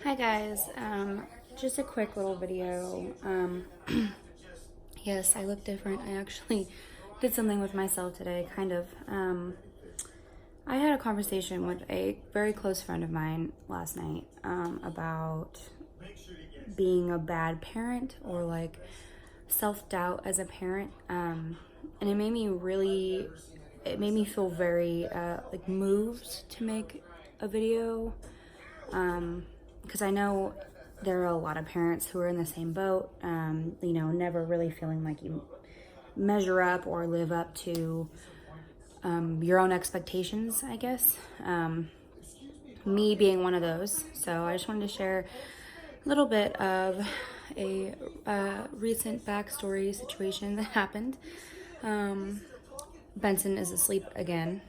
Hi guys, just a quick little video. Yes, I look different. I actually did something with myself today, kind of. I had a conversation with a very close friend of mine last night about being a bad parent or like self-doubt as a parent. And it made me feel very like moved to make a video. Because I know there are a lot of parents who are in the same boat, never really feeling like you measure up or live up to your own expectations, I guess. Me being one of those. So I just wanted to share a little bit of a recent backstory situation that happened. Benson is asleep again.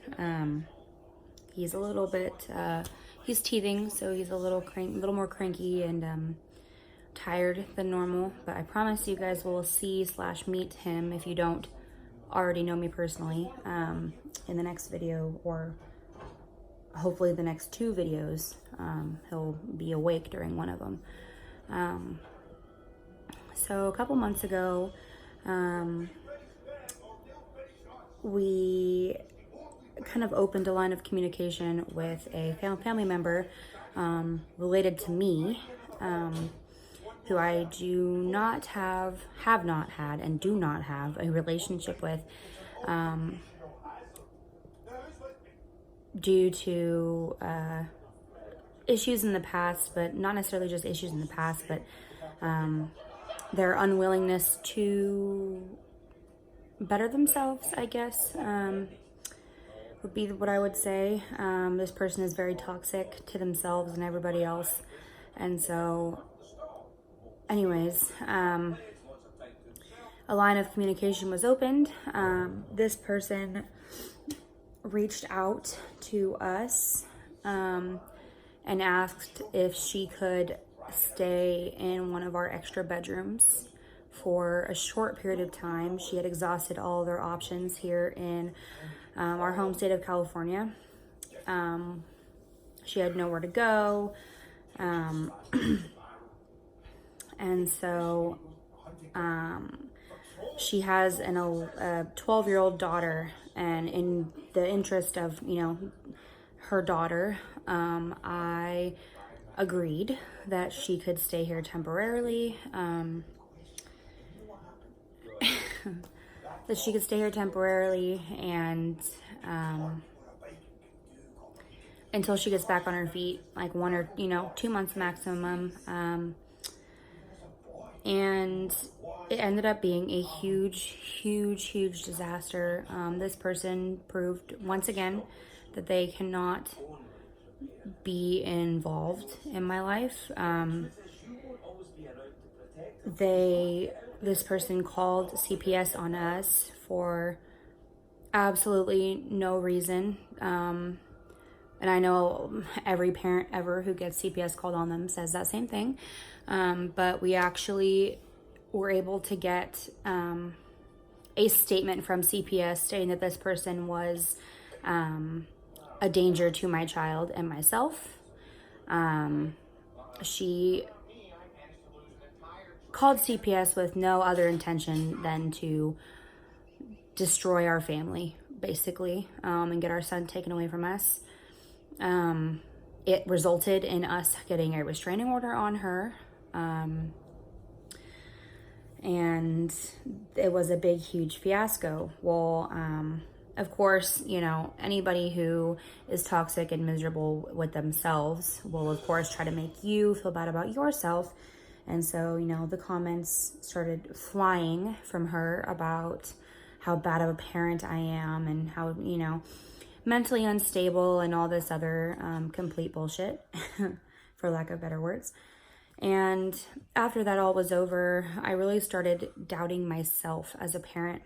He's a little bit, he's teething, so he's a little more cranky and tired than normal. But I promise you guys will see/meet him if you don't already know me personally in the next video, or hopefully the next two videos. He'll be awake during one of them. So a couple months ago, we kind of opened a line of communication with a family member related to me, who I do not have not had, and do not have a relationship with, due to issues in the past, but not necessarily just issues in the past, but their unwillingness to better themselves, I guess, would be what I would say. This person is very toxic to themselves and everybody else. And so, anyways, a line of communication was opened. This person reached out to us and asked if she could stay in one of our extra bedrooms for a short period of time. She had exhausted all of their options here in our home state of California. She had nowhere to go. And so she has a 12-year-old daughter, and in the interest of, her daughter, I agreed that she could stay here temporarily. That she could stay here temporarily and until she gets back on her feet, like 1 or 2 months maximum. And it ended up being a huge disaster. This person proved once again that they cannot be involved in my life. This person called CPS on us for absolutely no reason. And I know every parent ever who gets CPS called on them says that same thing. But we actually were able to get a statement from CPS stating that this person was a danger to my child and myself. She called CPS with no other intention than to destroy our family, basically, and get our son taken away from us. It resulted in us getting a restraining order on her, and it was a big, huge fiasco. Well, of course, anybody who is toxic and miserable with themselves will, of course, try to make you feel bad about yourself. And so, the comments started flying from her about how bad of a parent I am and how, mentally unstable and all this other complete bullshit, for lack of better words. And after that all was over, I really started doubting myself as a parent.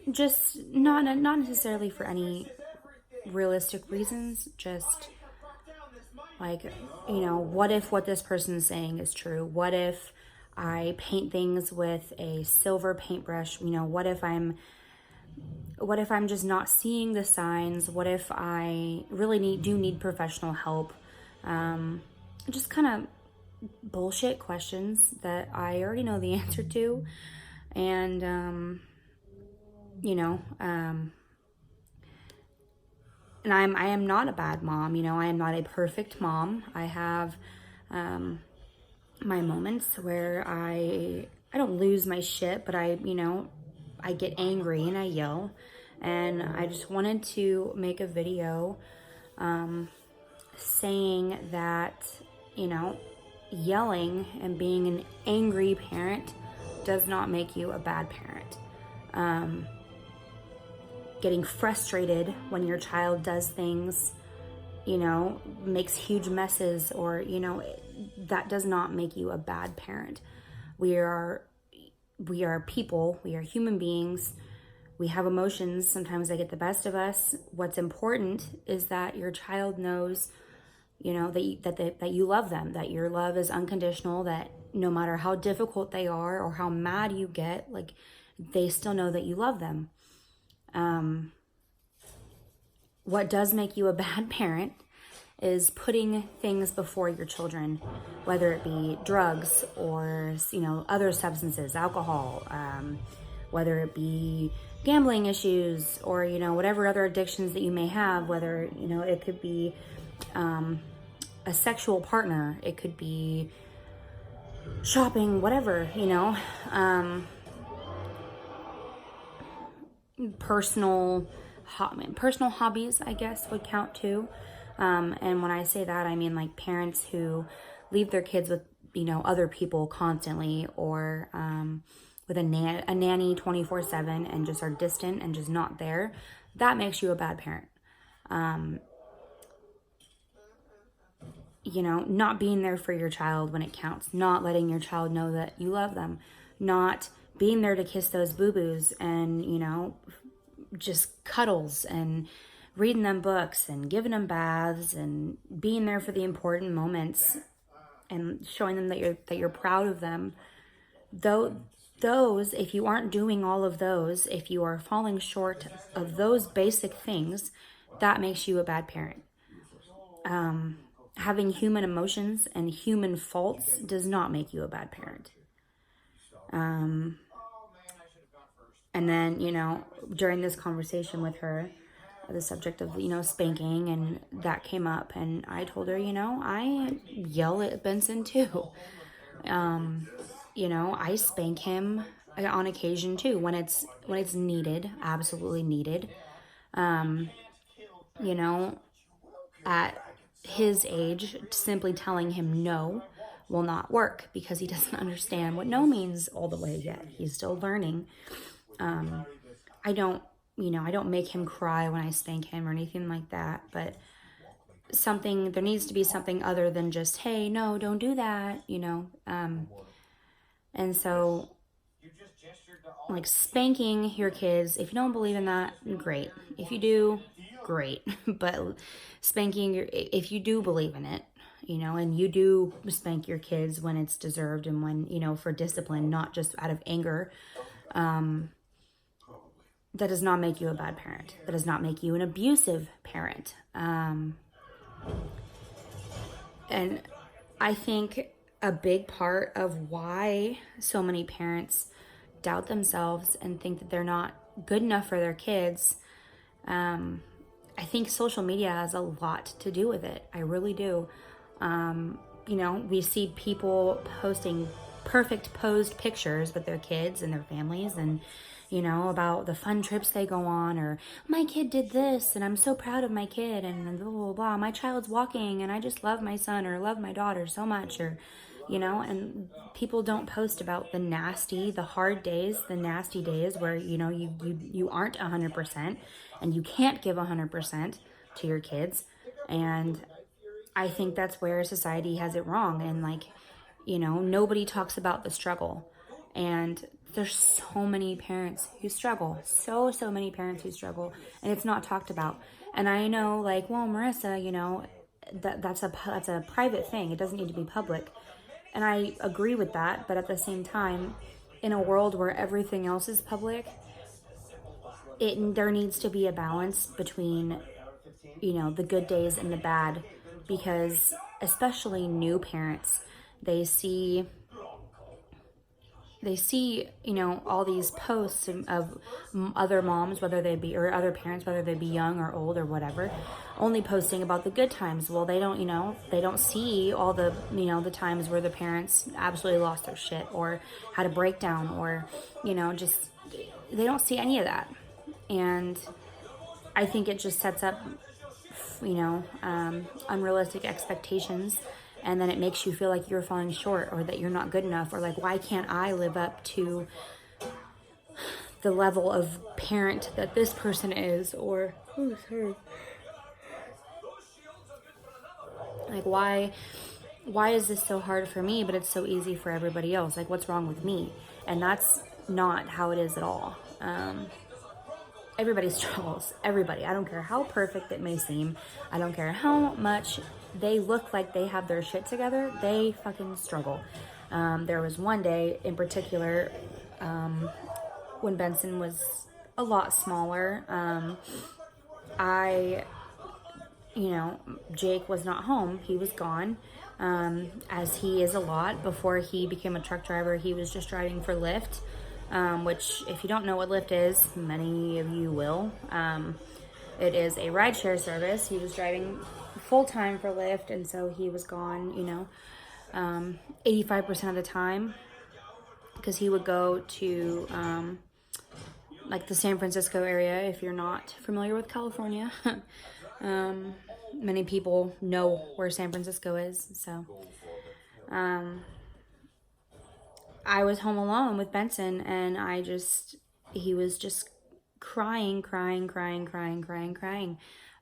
Just not necessarily for any realistic reasons, just like, what if what this person is saying is true? What if I paint things with a silver paintbrush? What if I'm what if I'm just not seeing the signs? What if I really do need professional help? Just kind of bullshit questions that I already know the answer to. And, you know, and I am not a bad mom. I am not a perfect mom. I have my moments where I don't lose my shit, but I get angry and I yell. And I just wanted to make a video saying that, yelling and being an angry parent does not make you a bad parent. Getting frustrated when your child does things, makes huge messes, or, that does not make you a bad parent. We are people, we are human beings. We have emotions. Sometimes they get the best of us. What's important is that your child knows, that you love them, that your love is unconditional, that no matter how difficult they are or how mad you get, like, they still know that you love them. What does make you a bad parent is putting things before your children, whether it be drugs or, other substances, alcohol, whether it be gambling issues or, whatever other addictions that you may have, whether, it could be a sexual partner, it could be shopping, whatever, personal hobbies, I guess, would count too. And when I say that, I mean like parents who leave their kids with, other people constantly, or with a nanny 24/7 and just are distant and just not there. That makes you a bad parent. Not being there for your child when it counts, not letting your child know that you love them, not being there to kiss those boo-boos and, just cuddles and reading them books and giving them baths and being there for the important moments and showing them that you're proud of them. Though those, if you aren't doing all of those, if you are falling short of those basic things, that makes you a bad parent. Having human emotions and human faults does not make you a bad parent. And then, during this conversation with her, the subject of, spanking, and that came up, and I told her, I yell at Benson too. I spank him on occasion too, when it's needed, absolutely needed. At his age, simply telling him no will not work because he doesn't understand what no means all the way yet. He's still learning. I don't make him cry when I spank him or anything like that, but there needs to be something other than just, hey, no, don't do that, and so, like, spanking your kids, if you don't believe in that, great. If you do, great. But spanking, if you do believe in it, and you do spank your kids when it's deserved and when, for discipline, not just out of anger, that does not make you a bad parent. That does not make you an abusive parent. And I think a big part of why so many parents doubt themselves and think that they're not good enough for their kids, I think social media has a lot to do with it. I really do. We see people posting perfect posed pictures with their kids and their families, and about the fun trips they go on, or my kid did this and I'm so proud of my kid, and blah, blah, blah. My child's walking and I just love my son or love my daughter so much, or, and people don't post about the hard days, the nasty days where, you aren't 100% and you can't give 100% to your kids. And I think that's where society has it wrong. And nobody talks about the struggle. And there's so many parents who struggle, so many parents who struggle, and it's not talked about. And I know, well, Marissa, that's a private thing. It doesn't need to be public. And I agree with that, but at the same time, in a world where everything else is public, there needs to be a balance between, the good days and the bad, because especially new parents, they see all these posts of other moms, whether they be, or other parents, whether they be young or old or whatever, only posting about the good times. Well, they don't see all the, the times where the parents absolutely lost their shit or had a breakdown, or, just, they don't see any of that. And I think it just sets up, unrealistic expectations, and then it makes you feel like you're falling short, or that you're not good enough, or like, why can't I live up to the level of parent that this person is, or like, why is this so hard for me but it's so easy for everybody else? Like, what's wrong with me? And that's not how it is at all. Everybody struggles. Everybody. I don't care how perfect it may seem. I don't care how much they look like they have their shit together. They fucking struggle. There was one day in particular, when Benson was a lot smaller. Jake was not home. He was gone, as he is a lot. Before he became a truck driver, he was just driving for Lyft. Which, if you don't know what Lyft is, many of you will. It is a rideshare service. He was driving full-time for Lyft, and so he was gone, 85% of the time, because he would go to, like, the San Francisco area. If you're not familiar with California, many people know where San Francisco is, so, I was home alone with Benson, and he was just crying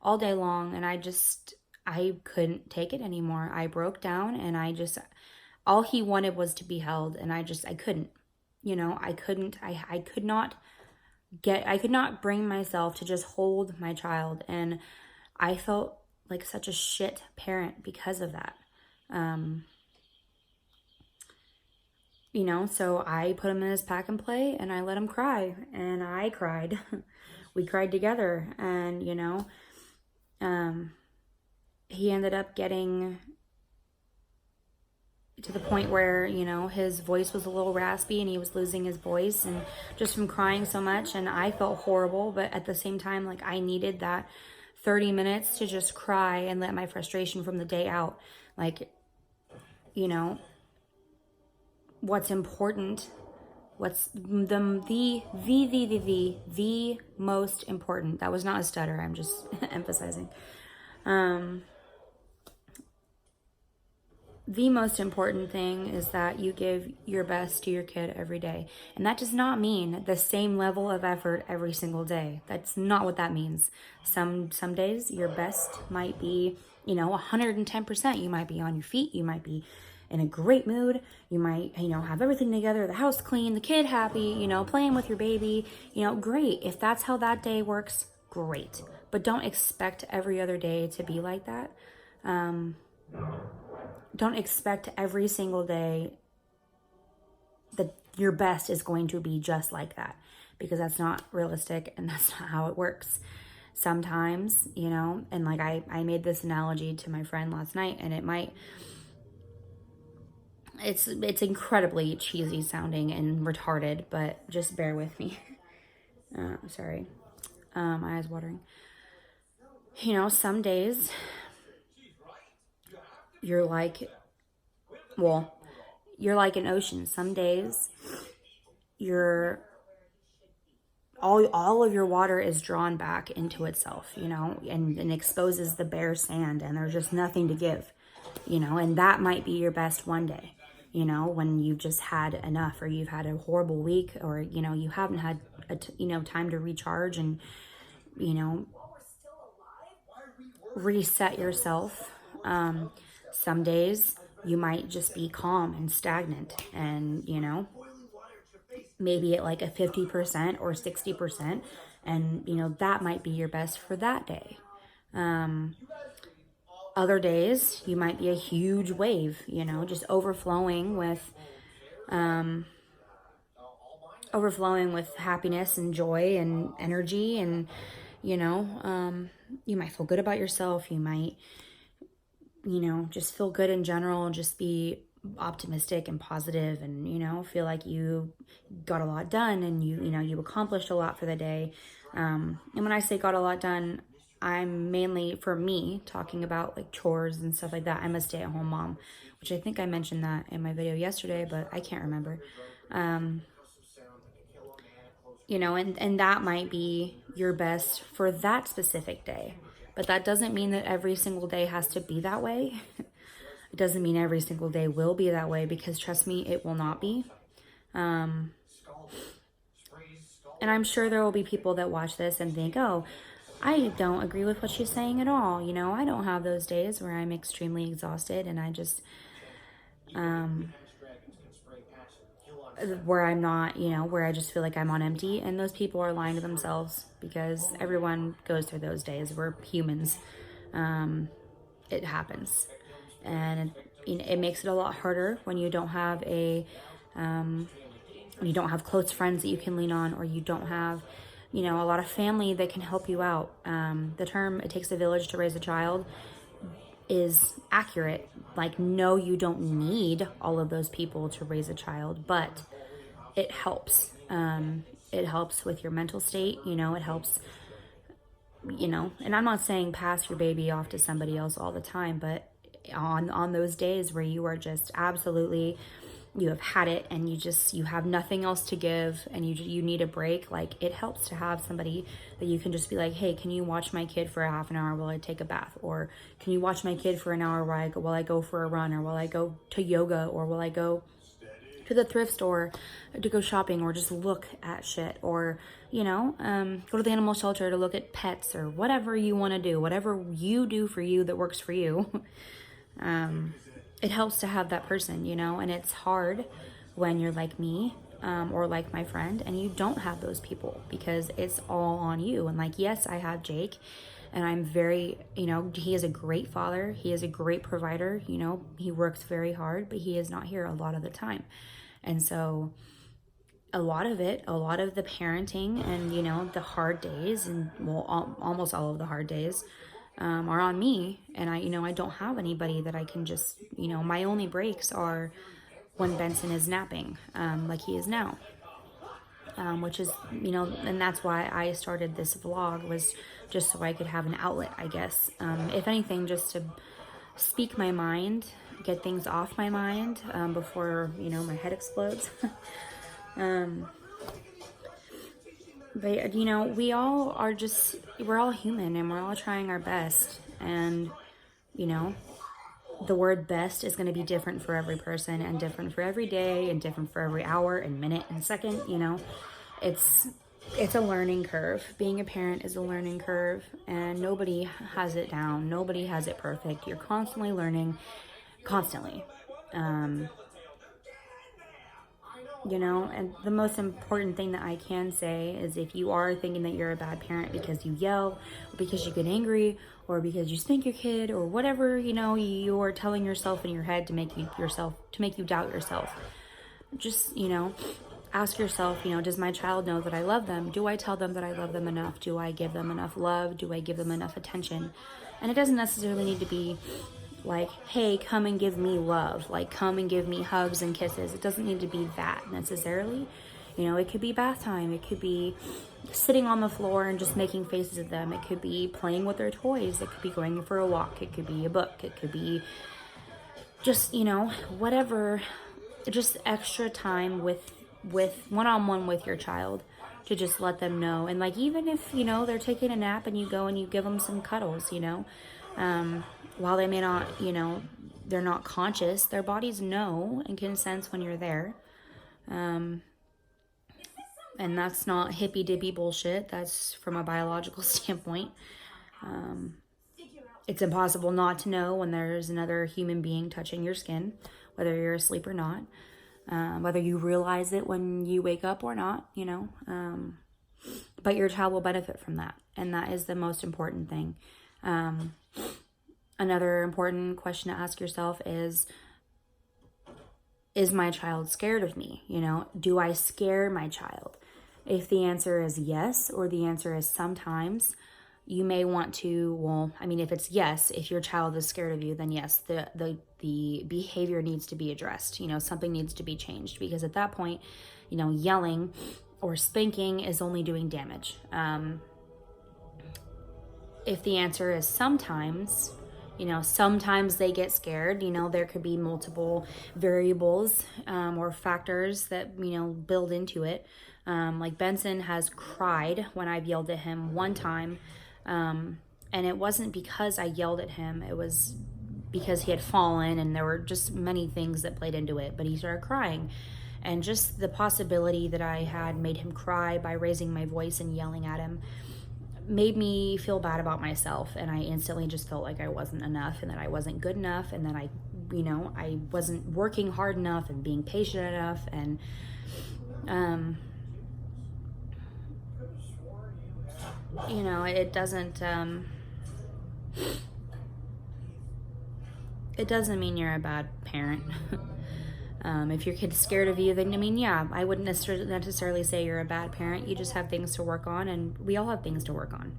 all day long. And I couldn't take it anymore. I broke down, and all he wanted was to be held. And I couldn't, I could not bring myself to just hold my child. And I felt like such a shit parent because of that. So I put him in his pack and play, and I let him cry, and I cried. We cried together, and, he ended up getting to the point where, his voice was a little raspy, and he was losing his voice, and just from crying so much. And I felt horrible, but at the same time, like, I needed that 30 minutes to just cry and let my frustration from the day out. Like, what's important, what's the most important. That was not a stutter, I'm just emphasizing. The most important thing is that you give your best to your kid every day. And that does not mean the same level of effort every single day. That's not what that means. Some days your best might be, 110%. You might be on your feet. You might be in a great mood. You might, have everything together, the house clean, the kid happy, playing with your baby, great. If that's how that day works, great. But don't expect every other day to be like that. Don't expect every single day that your best is going to be just like that, because that's not realistic, and that's not how it works. Sometimes, and like I made this analogy to my friend last night, and it's incredibly cheesy sounding and retarded, but just bear with me. Sorry. My eyes watering. Some days you're like an ocean. Some days all of your water is drawn back into itself, and exposes the bare sand, and there's just nothing to give, and that might be your best one day, when you've just had enough, or you've had a horrible week, or, you haven't had, time to recharge and, reset yourself. Some days you might just be calm and stagnant, and, maybe at like a 50% or 60%, and, that might be your best for that day. Other days you might be a huge wave, just overflowing with overflowing with happiness and joy and energy. And, you might feel good about yourself. You might, just feel good in general, just be optimistic and positive and, feel like you got a lot done and you accomplished a lot for the day. And when I say got a lot done, I'm mainly, for me, talking about like chores and stuff like that. I'm a stay-at-home mom, which I think I mentioned that in my video yesterday, but I can't remember. And that might be your best for that specific day. But that doesn't mean that every single day has to be that way. It doesn't mean every single day will be that way, because trust me, it will not be. And I'm sure there will be people that watch this and think, oh, I don't agree with what she's saying at all. I don't have those days where I'm extremely exhausted and I just, where I'm not, where I just feel like I'm on empty. And those people are lying to themselves, because everyone goes through those days. We're humans. It happens. And it makes it a lot harder when you don't have you don't have close friends that you can lean on, or you don't have, a lot of family that can help you out. The term "it takes a village to raise a child" is accurate. Like, no, you don't need all of those people to raise a child, but it helps. It helps with your mental state. It helps, and I'm not saying pass your baby off to somebody else all the time, but on those days where you are just absolutely, you have had it and you have nothing else to give and you need a break, like, it helps to have somebody that you can just be like, hey, can you watch my kid for a half an hour while I take a bath? Or can you watch my kid for an hour while I go for a run, or while I go to yoga, or while I go to the thrift store to go shopping, or just look at shit, or go to the animal shelter to look at pets, or whatever you want to do, whatever you do for you that works for you. It helps to have that person, and it's hard when you're like me, or like my friend, and you don't have those people, because it's all on you. And like, yes, I have Jake, and I'm very, he is a great father. He is a great provider. He works very hard, but he is not here a lot of the time. And so a lot of the parenting and, the hard days, and almost all of the hard days, are on me. And I don't have anybody that I can just, my only breaks are when Benson is napping, like he is now, which is, and that's why I started this vlog, was just so I could have an outlet, I guess. If anything, just to speak my mind, get things off my mind, before, my head explodes. But, we're all human, and we're all trying our best. And, the word best is going to be different for every person, and different for every day, and different for every hour and minute and second. It's a learning curve. Being a parent is a learning curve, and nobody has it down. Nobody has it perfect. You're constantly learning, constantly. And the most important thing that I can say is, if you are thinking that you're a bad parent because you yell, or because you get angry, or because you spank your kid, or whatever, you're telling yourself in your head to make you doubt yourself, just, ask yourself, does my child know that I love them? Do I tell them that I love them enough? Do I give them enough love? Do I give them enough attention? And it doesn't necessarily need to be like, hey, come and give me love, like, come and give me hugs and kisses. It doesn't need to be that necessarily. It could be bath time. It could be sitting on the floor and just making faces at them. It could be playing with their toys. It could be going for a walk. It could be a book. It could be just, whatever, just extra time with one-on-one with your child, to just let them know. And like, even if, they're taking a nap and you go and you give them some cuddles, while they may not, they're not conscious, their bodies know and can sense when you're there. And that's not hippy-dippy bullshit. That's from a biological standpoint. It's impossible not to know when there's another human being touching your skin, whether you're asleep or not. Whether you realize it when you wake up or not, but your child will benefit from that. And that is the most important thing. Another important question to ask yourself is, is my child scared of me? You know, do I scare my child? If the answer is yes, or the answer is sometimes, you may want to, well, I mean, if it's yes, if your child is scared of you, then yes, the behavior needs to be addressed. You know, something needs to be changed, because at that point, you know, yelling or spanking is only doing damage. If the answer is sometimes, you know, sometimes they get scared, you know, there could be multiple variables or factors that, you know, build into it. Like Benson has cried when I've yelled at him one time. And it wasn't because I yelled at him. It was because he had fallen, and there were just many things that played into it. But he started crying. And just the possibility that I had made him cry by raising my voice and yelling at him made me feel bad about myself. And I instantly just felt like I wasn't enough, and that I wasn't good enough, and that I wasn't working hard enough and being patient enough. And you know, it doesn't mean you're a bad parent. If your kid's scared of you, then, I mean, yeah, I wouldn't necessarily say you're a bad parent. You just have things to work on, and we all have things to work on.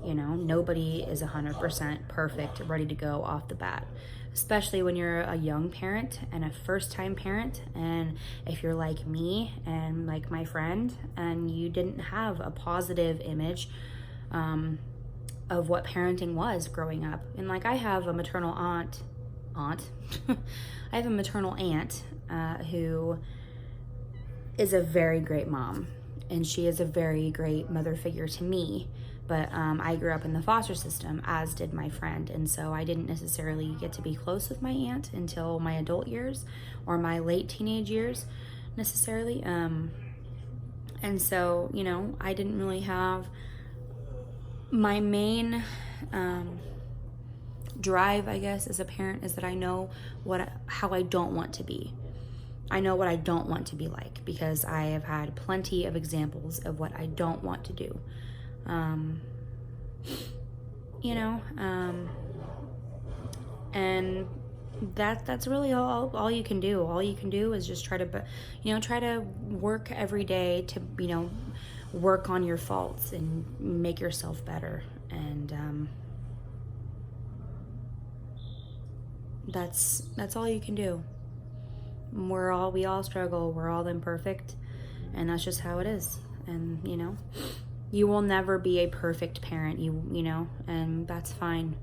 You know, nobody is 100% perfect, ready to go off the bat, especially when you're a young parent and a first-time parent. And if you're like me and like my friend, and you didn't have a positive image of what parenting was growing up. And like, I have a maternal aunt. I have a maternal aunt who is a very great mom, and she is a very great mother figure to me. But I grew up in the foster system, as did my friend, and so I didn't necessarily get to be close with my aunt until my adult years or my late teenage years necessarily. And so, you know, I didn't really have my main drive, I guess, as a parent, is that I know how I don't want to be. I know what I don't want to be like, because I have had plenty of examples of what I don't want to do. You know, and that's really all you can do. All you can do is just try to work every day to, you know, work on your faults and make yourself better. And that's all you can do. We all struggle. We're all imperfect, and that's just how it is. And, you know, you will never be a perfect parent, you know, and that's fine.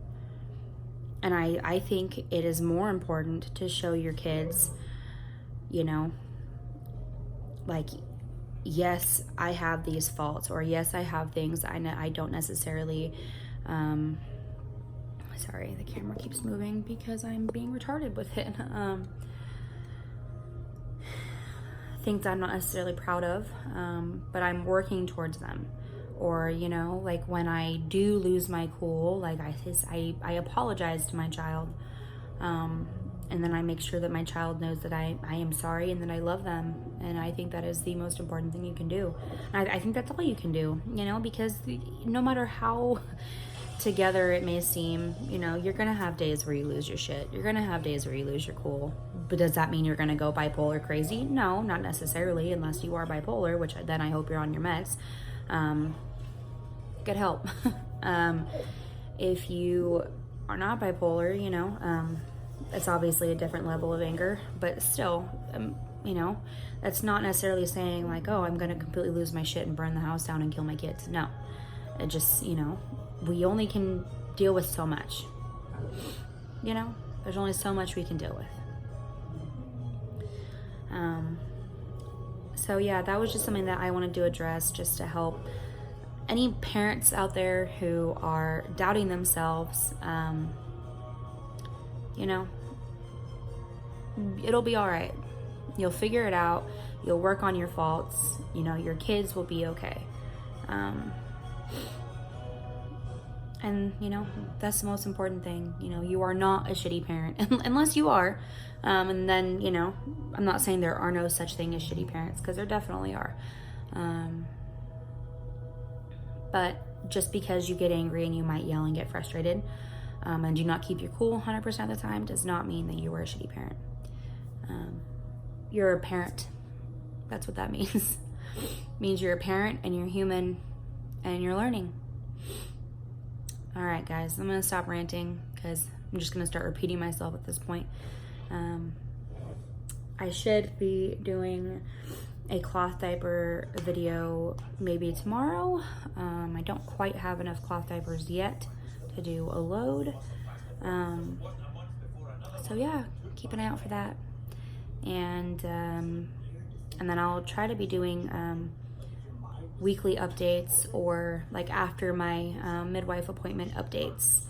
And I think it is more important to show your kids, you know, like, yes, I have these faults, or yes, I have things I don't necessarily, sorry, the camera keeps moving because I'm being retarded with it. Things I'm not necessarily proud of, but I'm working towards them. Or, you know, like when I do lose my cool, like I apologize to my child, and then I make sure that my child knows that I am sorry and that I love them. And I think that is the most important thing you can do. I think that's all you can do, you know, because no matter how together it may seem, you know, you're gonna have days where you lose your shit. You're gonna have days where you lose your cool. But does that mean you're gonna go bipolar crazy? No, not necessarily, unless you are bipolar, which then I hope you're on your meds. Get help. If you are not bipolar, you know, it's obviously a different level of anger, but still, you know, that's not necessarily saying like, oh, I'm gonna completely lose my shit and burn the house down and kill my kids. No, it just, you know, we only can deal with so much. You know, there's only so much we can deal with. So yeah, that was just something that I wanted to address, just to help any parents out there who are doubting themselves. You know, it'll be all right. You'll figure it out. You'll work on your faults. You know, your kids will be okay. And, you know, that's the most important thing. You know, you are not a shitty parent, unless you are. And then, you know, I'm not saying there are no such thing as shitty parents, because there definitely are. But just because you get angry and you might yell and get frustrated, and do not keep your cool 100% of the time, does not mean that you are a shitty parent. you're a parent. That's what that means. It means you're a parent and you're human and you're learning. All right, guys, I'm going to stop ranting because I'm just going to start repeating myself at this point. I should be doing a cloth diaper video maybe tomorrow. I don't quite have enough cloth diapers yet to do a load. So yeah, keep an eye out for that. And then I'll try to be doing weekly updates, or like after my midwife appointment updates,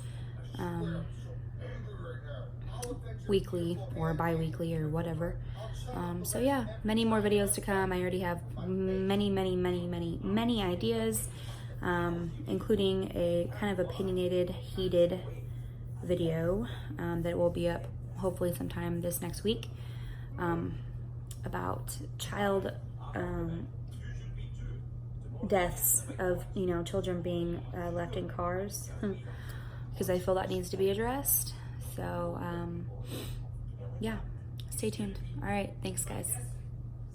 weekly or bi-weekly or whatever. So yeah, many more videos to come. I already have many ideas, including a kind of opinionated, heated video that will be up hopefully sometime this next week, about child deaths of, children being left in cars, because I feel that needs to be addressed. So yeah, stay tuned. All right, thanks guys.